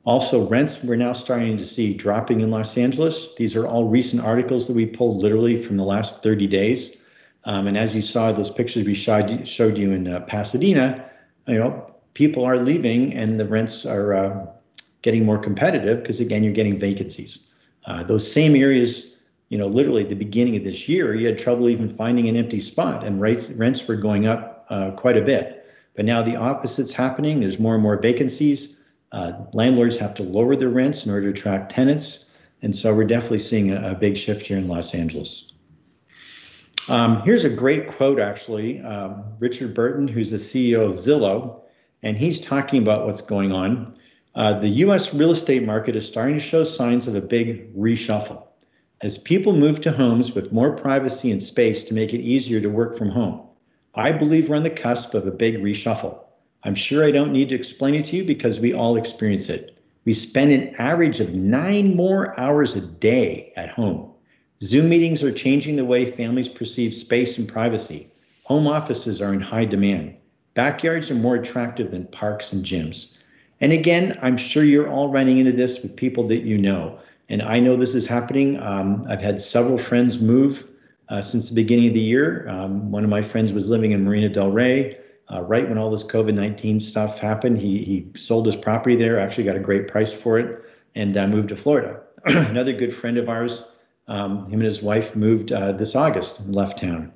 Also, rents we're now starting to see dropping in Los Angeles. These are all recent articles that we pulled literally from the last 30 days. And as you saw, those pictures we showed you in Pasadena, people are leaving and the rents are getting more competitive because, again, you're getting vacancies. Those same areas, literally at the beginning of this year, you had trouble even finding an empty spot, and rents were going up quite a bit. But now the opposite's happening. There's more and more vacancies. Landlords have to lower their rents in order to attract tenants. And so we're definitely seeing a big shift here in Los Angeles. Here's a great quote, actually. Richard Burton, who's the CEO of Zillow, and he's talking about what's going on. The U.S. real estate market is starting to show signs of a big reshuffle as people move to homes with more privacy and space to make it easier to work from home. I believe we're on the cusp of a big reshuffle. I'm sure I don't need to explain it to you because we all experience it. We spend an average of 9 more hours a day at home. Zoom meetings are changing the way families perceive space and privacy. Home offices are in high demand. Backyards are more attractive than parks and gyms. And again, I'm sure you're all running into this with people that you know. And I know this is happening. I've had several friends move since the beginning of the year. One of my friends was living in Marina del Rey. Right when all this COVID-19 stuff happened, he sold his property there, actually got a great price for it, and moved to Florida. Another good friend of ours, him and his wife moved this August and left town.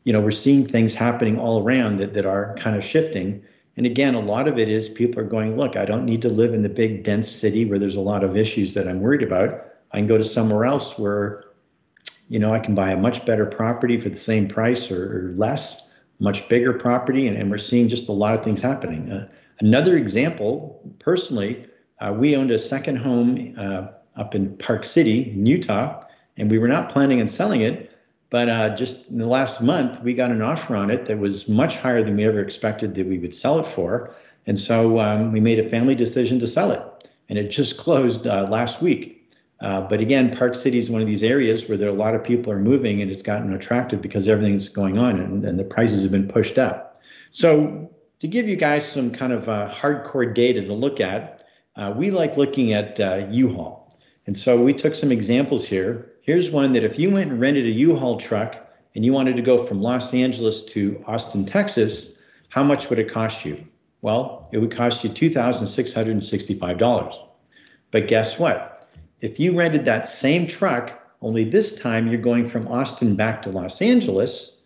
We're seeing things happening all around that are kind of shifting. And again, a lot of it is people are going, look, I don't need to live in the big dense city where there's a lot of issues that I'm worried about. I can go to somewhere else where, I can buy a much better property for the same price or less, much bigger property. And we're seeing just a lot of things happening. Another example, personally, we owned a second home up in Park City, in Utah, and we were not planning on selling it. But just in the last month, we got an offer on it that was much higher than we ever expected that we would sell it for. And so we made a family decision to sell it. And it just closed last week. But again, Park City is one of these areas where there are a lot of people are moving, and it's gotten attractive because everything's going on and the prices have been pushed up. So to give you guys some kind of hardcore data to look at, we like looking at UHaul. And so we took some examples here. Here's one that if you went and rented a U-Haul truck and you wanted to go from Los Angeles to Austin, Texas, how much would it cost you? Well, it would cost you $2,665. But guess what? If you rented that same truck, only this time you're going from Austin back to Los Angeles,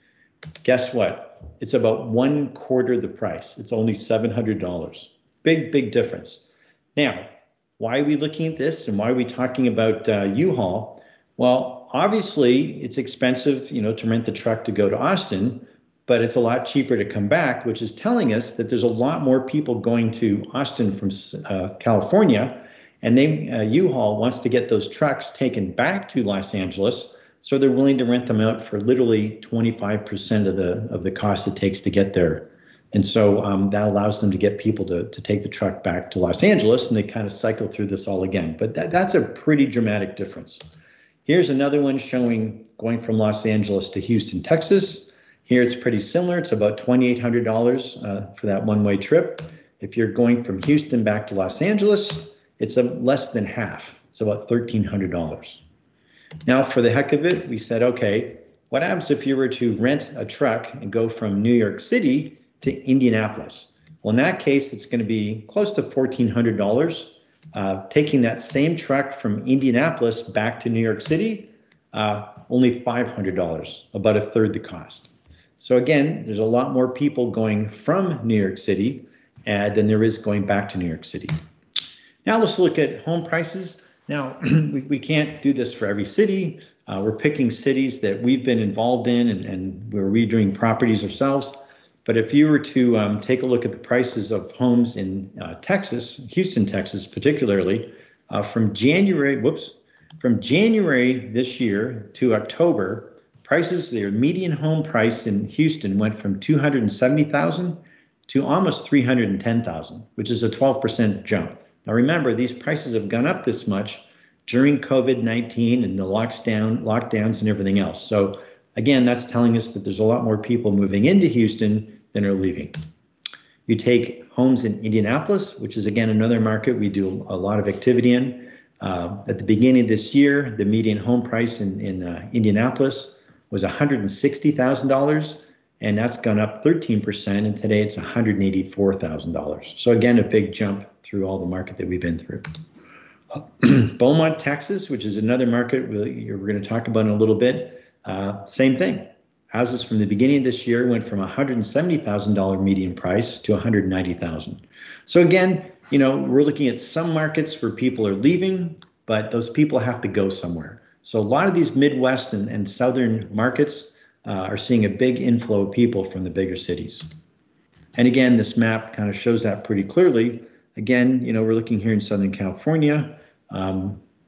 guess what? It's about 1/4 the price. It's only $700. Big, big difference. Now, why are we looking at this and why are we talking about U-Haul? Well, obviously, it's expensive, to rent the truck to go to Austin, but it's a lot cheaper to come back, which is telling us that there's a lot more people going to Austin from California, and U-Haul wants to get those trucks taken back to Los Angeles, so they're willing to rent them out for literally 25% of the cost it takes to get there. And so that allows them to get people to take the truck back to Los Angeles, and they kind of cycle through this all again. But that's a pretty dramatic difference. Here's another one showing going from Los Angeles to Houston, Texas. Here it's pretty similar. It's about $2,800 for that one-way trip. If you're going from Houston back to Los Angeles, it's less than half. It's about $1,300. Now, for the heck of it, we said, okay, what happens if you were to rent a truck and go from New York City to Indianapolis? Well, in that case, it's going to be close to $1,400. Taking that same truck from Indianapolis back to New York City, only $500, about 1/3 the cost. So again, there's a lot more people going from New York City than there is going back to New York City. Now let's look at home prices. Now, we can't do this for every city. We're picking cities that we've been involved in and we're redoing properties ourselves. But if you were to take a look at the prices of homes in Texas, Houston, Texas, particularly, from January this year to October, their median home price in Houston went from $270,000 to almost $310,000, which is a 12% jump. Now remember, these prices have gone up this much during COVID-19 and the lockdowns and everything else. So again, that's telling us that there's a lot more people moving into Houston than are leaving. You take homes in Indianapolis, which is again another market we do a lot of activity in. At the beginning of this year, the median home price in Indianapolis was $160,000, and that's gone up 13%, and today it's $184,000. So again, a big jump through all the market that we've been through. Beaumont, Texas, which is another market we're going to talk about in a little bit, same thing. Houses from the beginning of this year went from $170,000 median price to $190,000. So again, we're looking at some markets where people are leaving, but those people have to go somewhere. So a lot of these Midwest and Southern markets are seeing a big inflow of people from the bigger cities. And again, this map kind of shows that pretty clearly. Again, we're looking here in Southern California.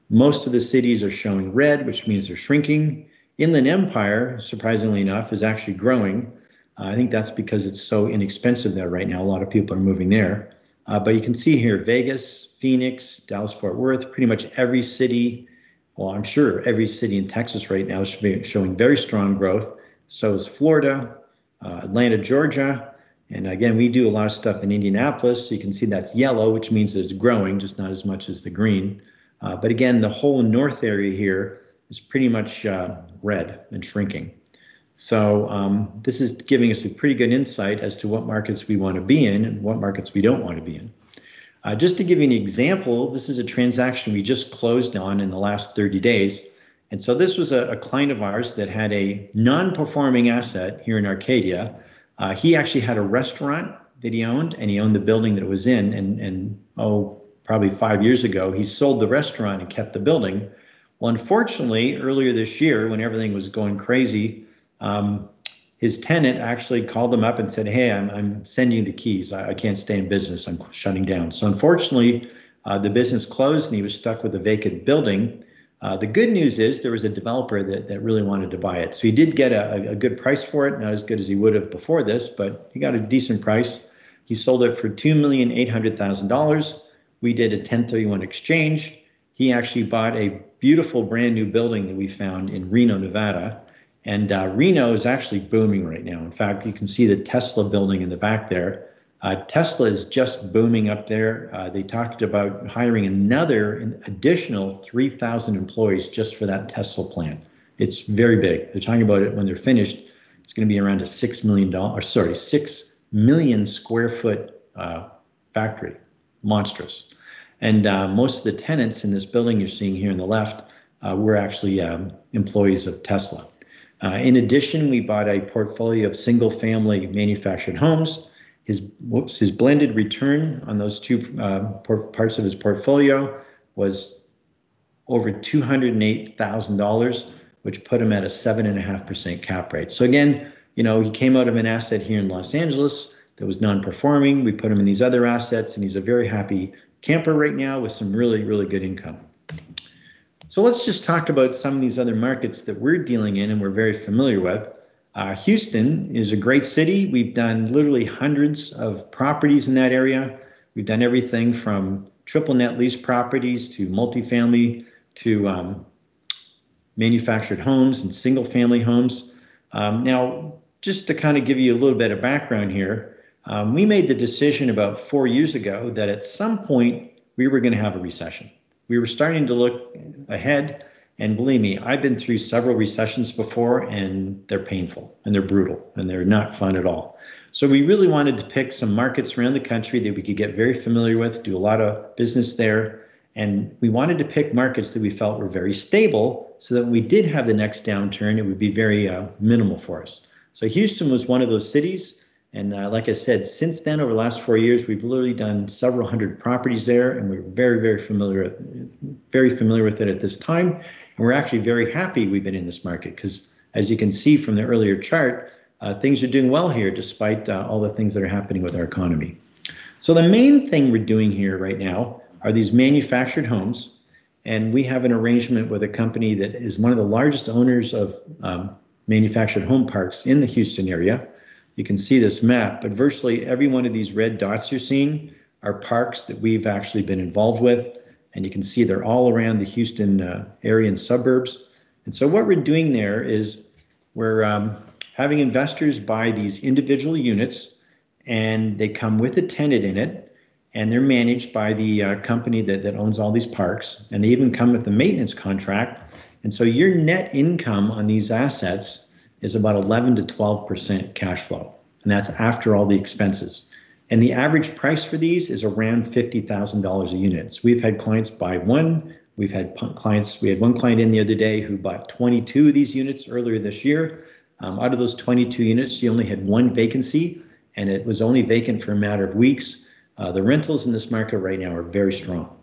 Most of the cities are showing red, which means they're shrinking. Inland Empire, surprisingly enough, is actually growing. I think that's because it's so inexpensive there right now. A lot of people are moving there. But you can see here, Vegas, Phoenix, Dallas-Fort Worth, pretty much every city, well, I'm sure every city in Texas right now is showing very strong growth. So is Florida, Atlanta, Georgia. And again, we do a lot of stuff in Indianapolis. So you can see that's yellow, which means that it's growing, just not as much as the green. But again, the whole north area here is pretty much red and shrinking. So this is giving us a pretty good insight as to what markets we want to be in and what markets we don't want to be in. Just to give you an example, this is a transaction we just closed on in the last 30 days. And so this was a client of ours that had a non-performing asset here in Arcadia. He actually had a restaurant that he owned, and he owned the building that it was in. And probably 5 years ago, he sold the restaurant and kept the building. Well, unfortunately, earlier this year, when everything was going crazy, his tenant actually called him up and said, hey, I'm sending you the keys. I can't stay in business. I'm shutting down. So unfortunately, the business closed and he was stuck with a vacant building. The good news is there was a developer that really wanted to buy it. So he did get a good price for it, not as good as he would have before this, but he got a decent price. He sold it for $2,800,000. We did a 1031 exchange. He actually bought a beautiful brand new building that we found in Reno, Nevada. And Reno is actually booming right now. In fact, you can see the Tesla building in the back there. Tesla is just booming up there. They talked about hiring an additional 3,000 employees just for that Tesla plant. It's very big. They're talking about it when they're finished. It's going to be around a $6 million square foot factory. Monstrous. And most of the tenants in this building you're seeing here on the left were actually employees of Tesla. In addition, we bought a portfolio of single-family manufactured homes. His blended return on those two parts of his portfolio was over $208,000, which put him at a 7.5% cap rate. So again, he came out of an asset here in Los Angeles that was non-performing. We put him in these other assets, and he's a very happy camper right now with some really, really good income. So let's just talk about some of these other markets that we're dealing in and we're very familiar with. Houston is a great city. We've done literally hundreds of properties in that area. We've done everything from triple net lease properties to multifamily to manufactured homes and single family homes. Now, just to kind of give you a little bit of background here, we made the decision about 4 years ago that at some point we were going to have a recession. We were starting to look ahead, and believe me, I've been through several recessions before, and they're painful, and they're brutal, and they're not fun at all. So we really wanted to pick some markets around the country that we could get very familiar with, do a lot of business there, and we wanted to pick markets that we felt were very stable so that when we did have the next downturn, it would be very minimal for us. So Houston was one of those cities. And like I said, since then, over the last 4 years, we've literally done several hundred properties there, and we're very, very familiar with it at this time. And we're actually very happy we've been in this market because, as you can see from the earlier chart, things are doing well here despite all the things that are happening with our economy. So the main thing we're doing here right now are these manufactured homes, and we have an arrangement with a company that is one of the largest owners of manufactured home parks in the Houston area. You can see this map, but virtually every one of these red dots you're seeing are parks that we've actually been involved with. And you can see they're all around the Houston area and suburbs. And so what we're doing there is we're having investors buy these individual units, and they come with a tenant in it, and they're managed by the company that owns all these parks, and they even come with a maintenance contract. And so your net income on these assets is about 11 to 12% cash flow, and that's after all the expenses. And the average price for these is around $50,000 a unit. So we've had clients buy one. We had one client in the other day who bought 22 of these units earlier this year. Out of those 22 units, she only had one vacancy, and it was only vacant for a matter of weeks. The rentals in this market right now are very strong.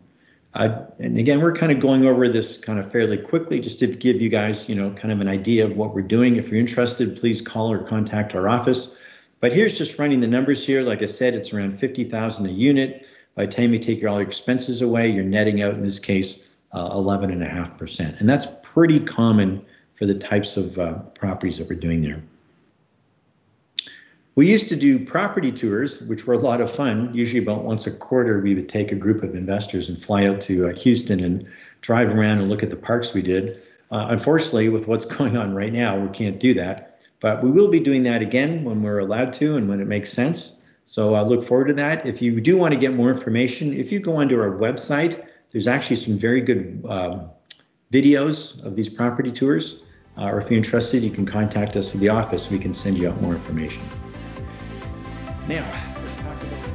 And again, we're kind of going over this kind of fairly quickly just to give you guys, kind of an idea of what we're doing. If you're interested, please call or contact our office. But here's just running the numbers here. Like I said, it's around $50,000 a unit. By the time you take all your expenses away, you're netting out, in this case, 11.5%. And that's pretty common for the types of properties that we're doing there. We used to do property tours, which were a lot of fun. Usually about once a quarter, we would take a group of investors and fly out to Houston and drive around and look at the parks we did. Unfortunately, with what's going on right now, we can't do that. But we will be doing that again when we're allowed to and when it makes sense. So I look forward to that. If you do want to get more information, if you go onto our website, there's actually some very good videos of these property tours. Or if you're interested, you can contact us at the office. We can send you out more information. Now, let's talk about